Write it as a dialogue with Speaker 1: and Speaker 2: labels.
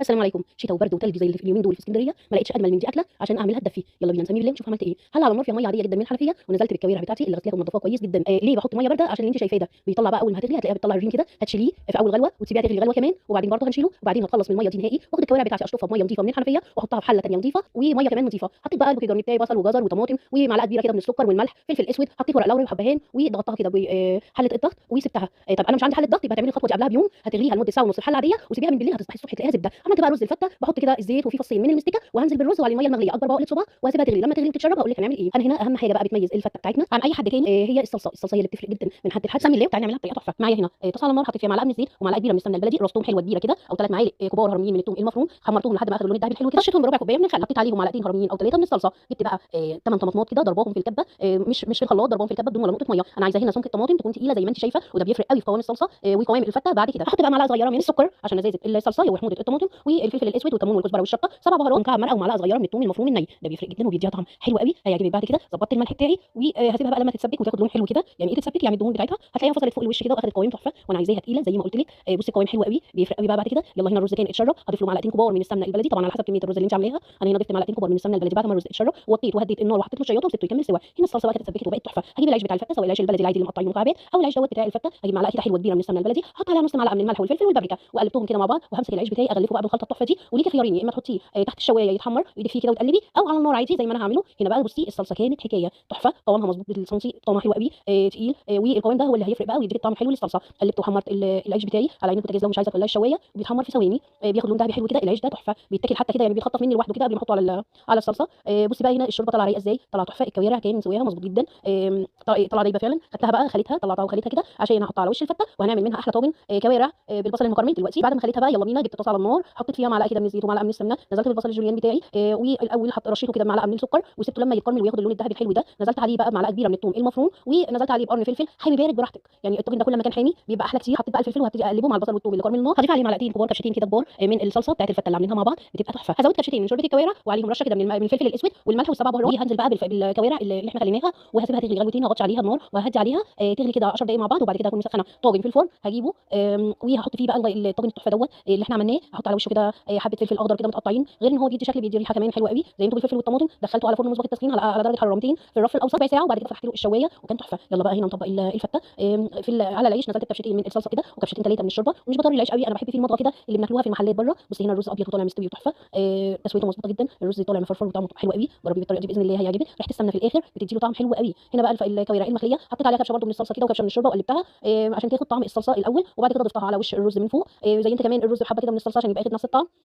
Speaker 1: السلام عليكم. شتاء وبرد وتلج زي اللي في اليومين دول في اسكندريه، ما لقيتش اجمل من دي اكله عشان اعملها تدفي. يلا بينا نسمي بالله ونشوف عملت ايه. هلا على النار فيها ميه عاديه جدا من الحنفيه، ونزلت بالكوارع بتاعتي اللي غسلاها ومنضفاها كويس جدا. ليه بحط ميه بارده؟ عشان اللي انت شايفاه ده بيطلع بقى اول ما هتغلي هتلاقيها بتطلع الريم كده، هتشيليه في اول غلوه وتسيبيها تغلي غلوه كمان، وبعدين برضه هنشيله، وبعدين هتخلص من الميه دي نهائي، واخد الكوارع بتاعتي اشطفها بميه نظيفه من الحنفيه واحطها في حله ثانيه نظيفه وميه كمان نظيفه. حطيت بقى البوكيه بتاعي بصل وجزر وطماطم ومعلقه كبيره كده من السكر والملح، فلفل اسود، حطيت ورق لوري وحبهان وضغطتها كده بحله الضغط وسبتها. طب انا مش عندي حله ضغط، يبقى تعملي الخطوه دي قبلها بيوم، هتغليها لمده ساعه ونص في حله عاديه وسيبيها من بالليل، هتصبحي الصبح تلاقيها زبده. عملت بقى رز الفته، بحط كده الزيت وفي فصين من المستكه وهنزل بالرز وعلى الميه المغليه اكبر بقى صباع وهسيبها تغلي. لما تغلي وتتشرب هقول لك هنعمل ايه. انا هنا اهم حاجه بقى بتميز الفته بتاعتنا عن اي حد تاني هي الصلصه هي اللي بتفرق جدا من حد لحد. سمي الله وتعالي نعملها بطريقه تحفه. معايا هنا طاسه على النار، حطيت فيها معلقه من الزيت ومعلقه كبيره من السمنه البلدي، رصتهم حلوه كبيره كده او 3 معالق كبار هرميين من الثوم المفروم، حمرتهم لحد ما اخدوا اللون الذهبي الحلو كده، رشيتهم بربع كوبايه من الخل، حطيت عليهم معلقتين هرميين او 3 من الصلصه. جبت بقى 8 طماطمات كده ضرباهم في الكبه، مش في الخلاط، ضرباهم في الكبه بدون ولا نقطه ميه. انا عايزه هنا سمك الطماطم تكون تقيله زي ما انت شايفه، وده بيفرق قوي في قوام الصلصه وقوام الفته. بعد كده احط بقى معلقه صغيره من السكر عشان ازازه الصلصه وحموضه الطماطم والفلفل الاسود والكمون والكزبره والشطه، 7 بهارات ومكعب مرقه ومعلقه صغيره من الثوم المفروم الني، ده بيفرق جدا وبيديها طعم حلو قوي هيعجبك. بعد كده ظبطت الملح بتاعي وهسيبها بقى لما تتسبك وتاخد لون حلو كده. يعني ايه تتسبك؟ يعني الدهون بتاعتها هتلاقيها فصلت فوق الوش كده واخدت قوام تحفه، وانا عايزاها تقيله زي ما قلت لك. بصي قوام حلو قوي بيفرق قوي بقى. بعد كده يلا هنا الرز كان اتشرب، هضيف له معلقتين كبار من السمنه البلدي طبعا على حسب كميه الرز اللي انت عاملاها. انا هنا ضفت معلقتين كبار من السمنه البلدي بعد ما الرز اتشرب، وطيت وهديت النار وحطيت له شياطه وسبته يكمل سوا. هنا الصلصه بقى كده اتسبكت وبقت تحفه. هجيب العيش بتاع الفته، سواء العيش البلدي العادي اللي مقطعينه مكعبات او العيش دوت بتاع الفته، هجيب معلقه كده حلوه كبيره من السمنه البلدي، احط عليها نص معلقه من الملح والفلفل والبابريكا وقلبتهم كده مع بعض، وهمسك العيش بتاعي اغلفه بقى بالخلطه التحفه دي. وليكي خيارين، يا اما تحطيه تحت الشوايه يتحمر ايدك فيه كده وتقلبي، او على النار عادي زي ما انا هعمله هنا. بقى بصي الصلصه كانت حكايه تحفه، قوامها مظبوط بالسنتي، طعمها حلو قوي تقيل والقوام ده هو اللي هيفرق بقى ويديك الطعم الحلو للصلصه. قلبت وحمرت العيش بتاعي على عين البوتاجاز لو مش عايزه تولعي الشوايه، وبيتحمر في ثواني بياخد لون دهبي حلو كده. العيش ده تحفه بيتاكل حتى كده، يعني بيتخطف مني لوحده كده قبل ما احطه على الصلصه. بصي بقى هنا الشوربه طالعه رايقه ازاي، طالعه تحفه. الكوارع كان مسويها مظبوط جدا، طالعه رايقه فعلا. خدتها بقى خليتها طلعتها وخليتها كده عشان احطها على وش الفته، وهنعمل منها احلى طاجن كوارع بالبصل المكرمل دلوقتي. بعد ما خليتها بقى يلا بينا، جبت الطاسه على النار، حطيت فيها معلقه كده من الزيت ومعلقه من السمنه، نزلت بالبصل الجوليان بتاعي والاول رشيته كده بمعلقه من السكر وسبته لما يتكرمل وياخد اللون الذهبي الحلو ده. نزلت عليه بقى بمعلقه كبيره من الثوم المفروم ونزلت عليه بقرن فلفل حامي بارد براحتك، يعني الطاجن ده كل ما كان حامي بيبقى احلى كتير. حطيت بقى الفلفل وهبتدي اقلبه مع البصل والثوم اللي كرمل النار. هضيف عليه معلقتين كبار كبشتين كده كبار من الصلصه بتاعت الفته اللي عاملينها مع بعض، بتبقى تحفه. هزود كبشتين من شوربه الكوارع وعليهم رشه كده من الفلفل الاسود والملح والسبع بهارات، وهنزل بقى بالكوارع اللي احنا خليناها وهسيبها تغلي غلوتين، هغطي عليها النار وهدي عليها تغلي كده 10 دقايق مع بعض. وبعد كده هكون مسخنه طاجن في الفرن هجيبه وهحط فيه بقى الطاجن التحفه دوت اللي احنا عملناه. هحط على وشه كده حبه فلفل اخضر كده متقطعين، غير ان هو بيدي شكل، بيدي ريحه كمان حلوه قوي زي ما بالفلفل والطماطم. دخلته على فرن مسبق التسخين على درجه حراره 200 في الرف الاوسط ربع ساعه، وبعد كده فتحت له الشوايه وكان تحفه. يلا بقى هنا نطبق الفته على العيش. نزلت بكبشتين من الصلصه كده وكبشتين 3 من الشوربه، ومش بطري العيش قوي، انا بحب فيه المضغه كده اللي بناكلوها في المحلات بره. بص هنا الرز ابيض وطالع مستوي وتحفه، تسويته مظبوطه جدا، الرز طالع مفرفر وطعمه حلو قوي. جربي بالطريقه دي باذن الله هيعجبك. ريحه السمنه في الاخر بتدي له طعم حلو قوي. هنا بقى الكوارع المخليه حطيت عليها كبشه برده من الصلصه كده وكبشه من الشوربه وقلبتها عشان تاخد طعم الصلصه الاول، وبعد كده ضفتها على وش الرز من فوق. زي انت كمان الرز بحبه كده من الصلصه عشان يبقى ياخد نفس الطعم.